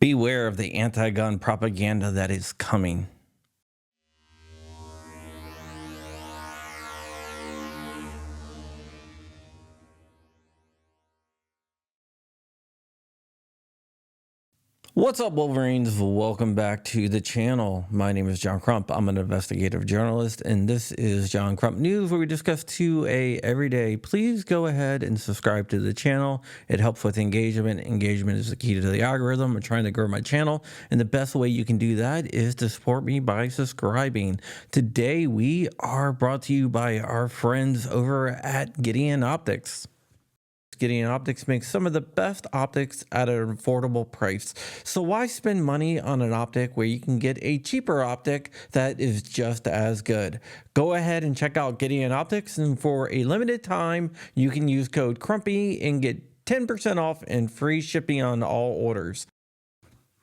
Beware of the anti-gun propaganda that is coming. What's up, Wolverines? Welcome back to the channel. My name is John Crump. I'm an investigative journalist, and this is John Crump News, where we discuss 2A every day. Please go ahead and subscribe to the channel. It helps with engagement. Engagement is the key to the algorithm. I'm trying to grow my channel, and the best way you can do that is to support me by subscribing. Today, we are brought to you by our friends over at Gideon Optics. Gideon Optics makes some of the best optics at an affordable price. So why spend money on an optic where you can get a cheaper optic that is just as good? Go ahead and check out Gideon Optics, and for a limited time, you can use code CRUMPY and get 10% off and free shipping on all orders.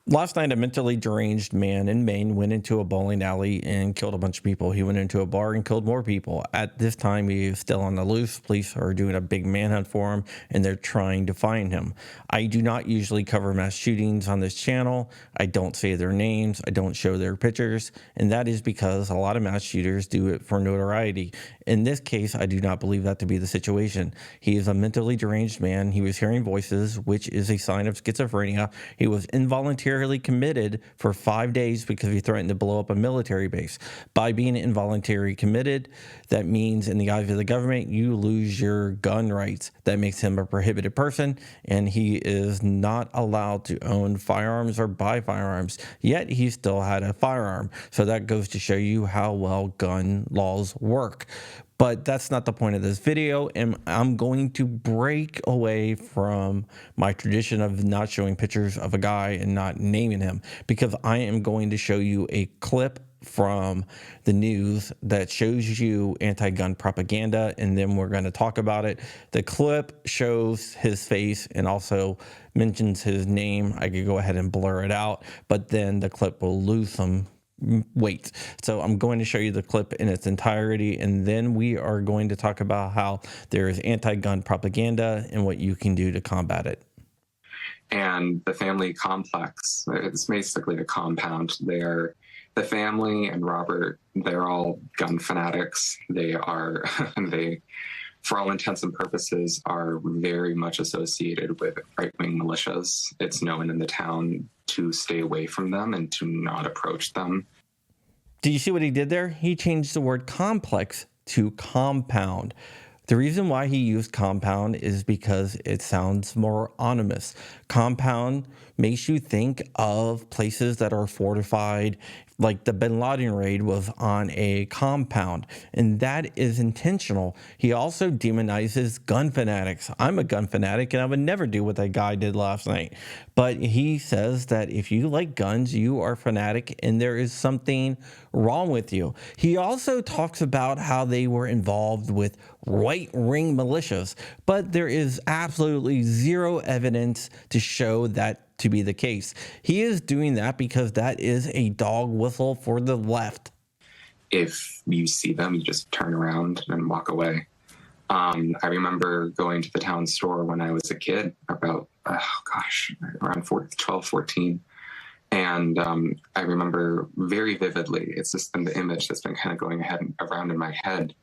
Last night, a mentally deranged man in Maine went into a bowling alley and killed a bunch of people. He went into a bar and killed more people. At this time, he is still on the loose. Police are doing a big manhunt for him, and they're trying to find him. I do not usually cover mass shootings on this channel. I don't say their names. I don't show their pictures, and that is because a lot of mass shooters do it for notoriety. In this case, I do not believe that to be the situation. He is a mentally deranged man. He was hearing voices, which is a sign of schizophrenia. He was involuntarily committed for 5 days because he threatened to blow up a military base. By being involuntarily committed, that means in the eyes of the government, you lose your gun rights. That makes him a prohibited person, and he is not allowed to own firearms or buy firearms. Yet he still had a firearm. So that goes to show you how well gun laws work. But that's not the point of this video, and I'm going to break away from my tradition of not showing pictures of a guy and not naming him, because I am going to show you a clip from the news that shows you anti-gun propaganda, and then we're going to talk about it. The clip shows his face and also mentions his name. I could go ahead and blur it out, but then the clip will lose some weight. So I'm going to show you the clip in its entirety, and then we are going to talk about how there is anti-gun propaganda and what you can do to combat it. And the family complex, it's basically a compound. They're the family and Robert, they're all gun fanatics. They are, they, for all intents and purposes, are very much associated with right-wing militias. It's known in the town to stay away from them and to not approach them. Do you see what he did there? He changed the word complex to compound. The reason why he used compound is because it sounds more ominous. Compound makes you think of places that are fortified, like the Bin Laden raid was on a compound, and that is intentional. He also demonizes gun fanatics. I'm a gun fanatic, and I would never do what that guy did last night. But he says that if you like guns, you are fanatic, and there is something wrong with you. He also talks about how they were involved with right-wing militias, but there is absolutely zero evidence to show that to be the case. He is doing that because that is a dog whistle for the left. If you see them, you just turn around and walk away. I remember going to the town store when I was a kid, about, around 12, 14. And I remember very vividly, it's just been the image that's been kind of going around in my head,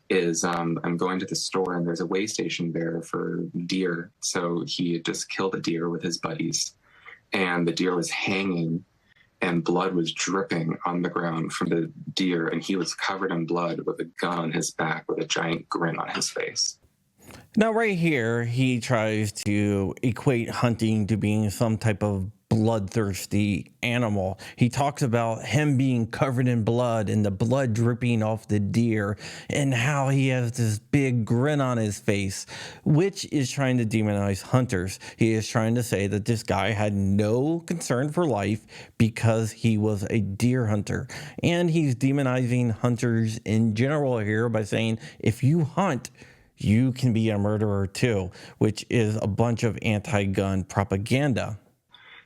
is I'm going to the store and there's a way station there for deer. So he had just killed a deer with his buddies, and the deer was hanging and blood was dripping on the ground from the deer, and he was covered in blood with a gun on his back with a giant grin on his face. Now, right here, he tries to equate hunting to being some type of bloodthirsty animal. He talks about him being covered in blood and the blood dripping off the deer, and how he has this big grin on his face, which is trying to demonize hunters. He is trying to say that this guy had no concern for life because he was a deer hunter. And he's demonizing hunters in general here by saying, if you hunt, you can be a murderer too, which is a bunch of anti-gun propaganda.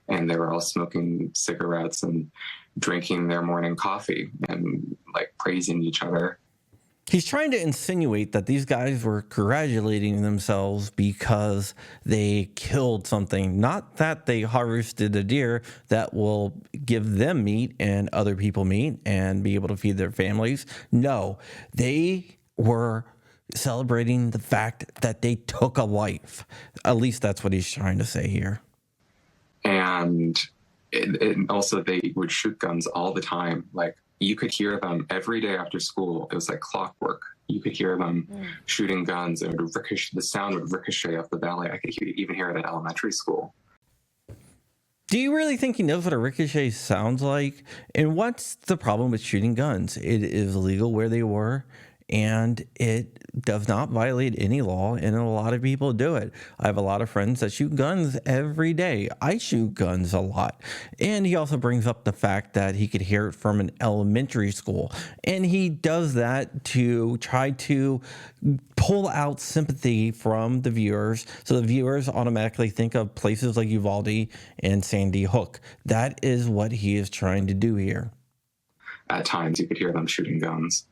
And they were all smoking cigarettes and drinking their morning coffee and like praising each other. He's trying to insinuate that these guys were congratulating themselves because they killed something, not that they harvested a deer that will give them meat and other people meat and be able to feed their families. No, they were celebrating the fact that they took a life. At least that's what he's trying to say here. And also they would shoot guns all the time. Like, you could hear them every day after school. It was like clockwork. You could hear them shooting guns, and the sound would ricochet off the valley. I could even hear it at elementary school. Do you really think he knows what a ricochet sounds like? And what's the problem with shooting guns? It is legal where they were, and it does not violate any law, and a lot of people do it. I have a lot of friends that shoot guns every day. I shoot guns a lot. And he also brings up the fact that he could hear it from an elementary school, and he does that to try to pull out sympathy from the viewers, so the viewers automatically think of places like Uvalde and Sandy Hook. That is what he is trying to do here. At times, you could hear them shooting guns.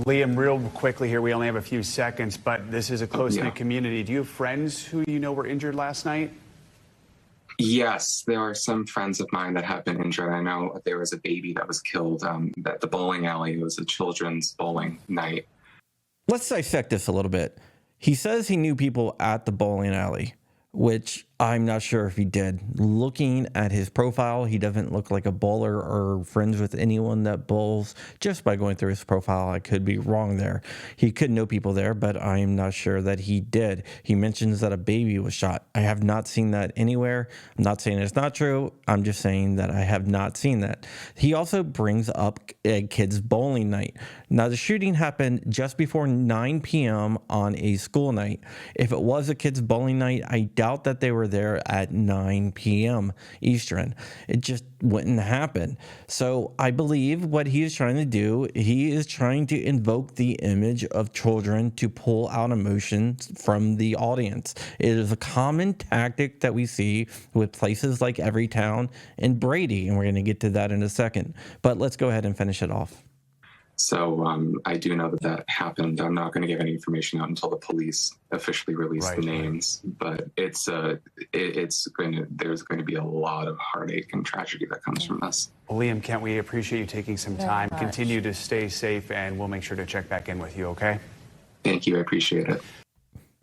Liam, real quickly here, we only have a few seconds, but this is a close-knit community. Do you have friends who you know were injured last night? Yes, there are some friends of mine that have been injured. I know there was a baby that was killed at the bowling alley. It was a children's bowling night. Let's dissect this a little bit. He says he knew people at the bowling alley, which I'm not sure if he did. Looking at his profile, he doesn't look like a bowler or friends with anyone that bowls. Just by going through his profile, I could be wrong there. He could know people there, but I am not sure that he did. He mentions that a baby was shot. I have not seen that anywhere. I'm not saying it's not true. I'm just saying that I have not seen that. He also brings up a kid's bowling night. Now, the shooting happened just before 9 p.m. on a school night. If it was a kid's bowling night, I doubt that they were there at 9 p.m. Eastern. It just wouldn't happen. So I believe what he is trying to do, he is trying to invoke the image of children to pull out emotions from the audience. It is a common tactic that we see with places like Everytown and Brady, and we're going to get to that in a second. But let's go ahead and finish it off. So I do know that happened. I'm not going to give any information out until the police officially release the names. But there's going to be a lot of heartache and tragedy that comes from this. Well, Liam, Kent, we appreciate you taking some time. Continue to stay safe, and we'll make sure to check back in with you, okay? Thank you. I appreciate it.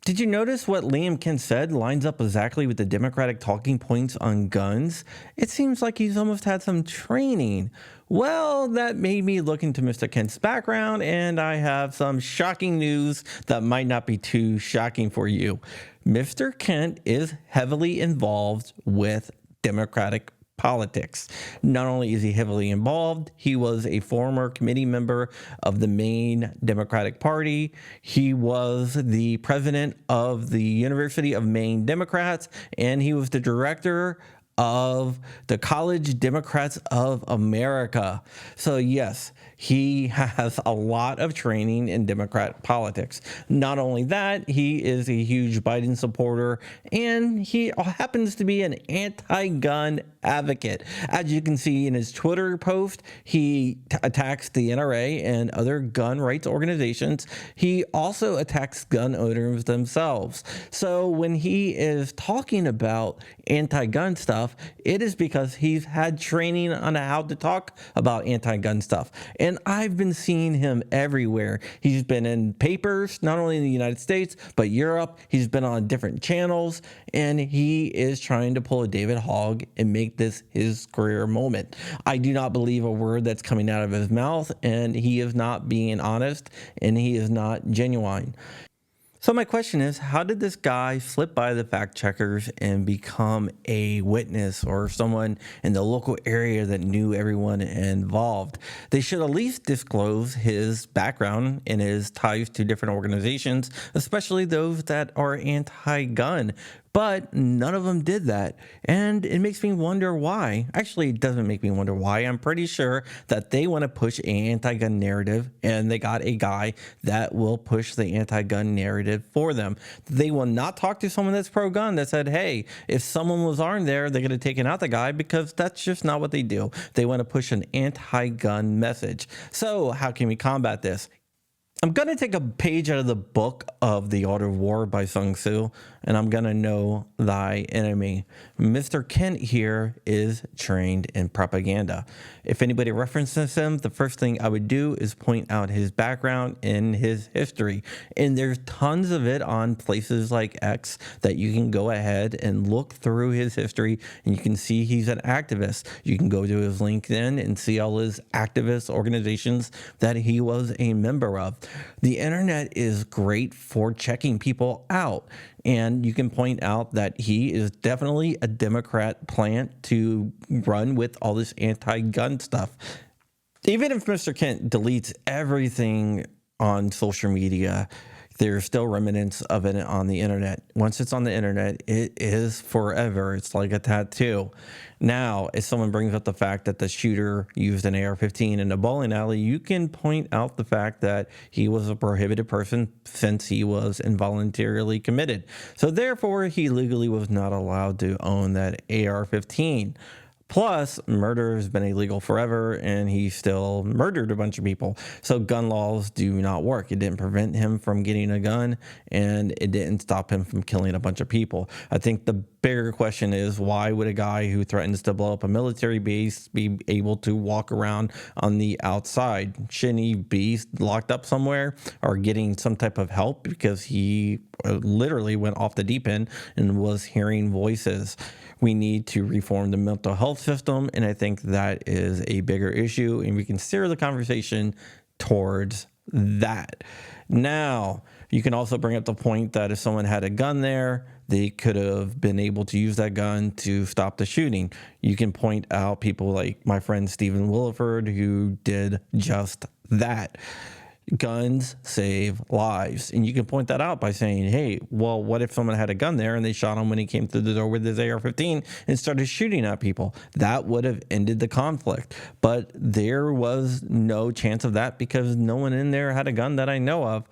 Did you notice what Liam Kent said lines up exactly with the Democratic talking points on guns? It seems like he's almost had some training. Well, that made me look into Mr. Kent's background, and I have some shocking news that might not be too shocking for you. Mr. Kent is heavily involved with Democratic politics. Not only is he heavily involved, he was a former committee member of the Maine Democratic Party. He was the president of the University of Maine Democrats, and he was the director of the College Democrats of America. So yes, he has a lot of training in Democrat politics. Not only that, he is a huge Biden supporter, and he happens to be an anti-gun advocate. As you can see in his Twitter post, he attacks the NRA and other gun rights organizations. He also attacks gun owners themselves. So when he is talking about anti-gun stuff, it is because he's had training on how to talk about anti-gun stuff. And I've been seeing him everywhere. He's been in papers, not only in the United States, but Europe. He's been on different channels, and he is trying to pull a David Hogg and make this his career moment. I do not believe a word that's coming out of his mouth, and he is not being honest, and he is not genuine. So my question is, how did this guy slip by the fact checkers and become a witness or someone in the local area that knew everyone involved? They should at least disclose his background and his ties to different organizations, especially those that are anti-gun. But none of them did that, and it makes me wonder why. Actually, it doesn't make me wonder why. I'm pretty sure that they want to push an anti-gun narrative, and they got a guy that will push the anti-gun narrative for them. They will not talk to someone that's pro-gun that said, hey, if someone was armed there, they're going to take out the guy, because that's just not what they do. They want to push an anti-gun message. So how can we combat this? I'm going to take a page out of the book of The Art of War by Sun Tzu, and I'm going to know thy enemy. Mr. Kent here is trained in propaganda. If anybody references him, the first thing I would do is point out his background and his history. And there's tons of it on places like X that you can go ahead and look through his history, and you can see he's an activist. You can go to his LinkedIn and see all his activist organizations that he was a member of. The internet is great for checking people out, and you can point out that he is definitely a Democrat plant to run with all this anti-gun stuff. Even if Mr. Kent deletes everything on social media, there's still remnants of it on the internet. Once it's on the internet, it is forever. It's like a tattoo. Now, if someone brings up the fact that the shooter used an AR-15 in a bowling alley, you can point out the fact that he was a prohibited person since he was involuntarily committed. So therefore, he legally was not allowed to own that AR-15. Plus, murder has been illegal forever, and he still murdered a bunch of people. So gun laws do not work. It didn't prevent him from getting a gun, and it didn't stop him from killing a bunch of people. I think the bigger question is, why would a guy who threatens to blow up a military base be able to walk around on the outside? Shouldn't he be locked up somewhere or getting some type of help, because he literally went off the deep end and was hearing voices? We need to reform the mental health system, and I think that is a bigger issue, and we can steer the conversation towards that. Now, you can also bring up the point that if someone had a gun there, they could have been able to use that gun to stop the shooting. You can point out people like my friend Stephen Williford, who did just that. Guns save lives. And you can point that out by saying, hey, well, what if someone had a gun there and they shot him when he came through the door with his AR-15 and started shooting at people? That would have ended the conflict. But there was no chance of that because no one in there had a gun that I know of.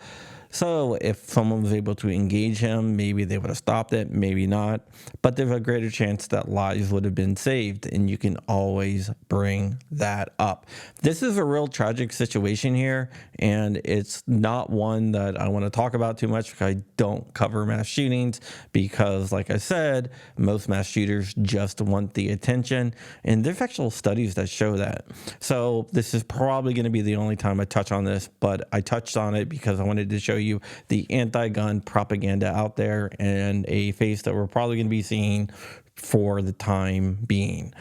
So if someone was able to engage him, maybe they would have stopped it, maybe not. But there's a greater chance that lives would have been saved, and you can always bring that up. This is a real tragic situation here, and it's not one that I want to talk about too much because I don't cover mass shootings because, like I said, most mass shooters just want the attention, and there's actual studies that show that. So this is probably going to be the only time I touch on this, but I touched on it because I wanted to show you the anti-gun propaganda out there and a face that we're probably going to be seeing for the time being.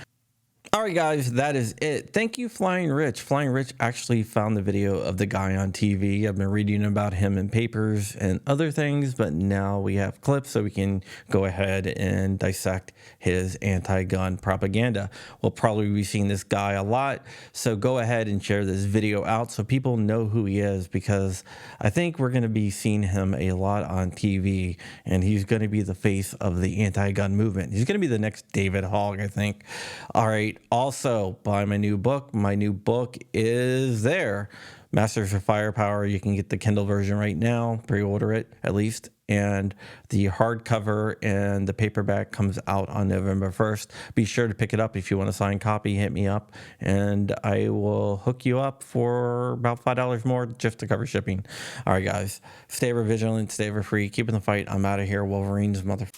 All right, guys, that is it. Thank you, Flying Rich. Flying Rich actually found the video of the guy on TV. I've been reading about him in papers and other things, but now we have clips so we can go ahead and dissect his anti-gun propaganda. We'll probably be seeing this guy a lot, so go ahead and share this video out so people know who he is, because I think we're going to be seeing him a lot on TV, and he's going to be the face of the anti-gun movement. He's going to be the next David Hogg, I think. All right. Also, buy my new book. My new book is there. Masters of Firepower. You can get the Kindle version right now. Pre-order it, at least. And the hardcover and the paperback comes out on November 1st. Be sure to pick it up. If you want a signed copy, hit me up, and I will hook you up for about $5 more just to cover shipping. All right, guys. Stay ever vigilant. Stay ever free. Keep in the fight. I'm out of here. Wolverine's mother...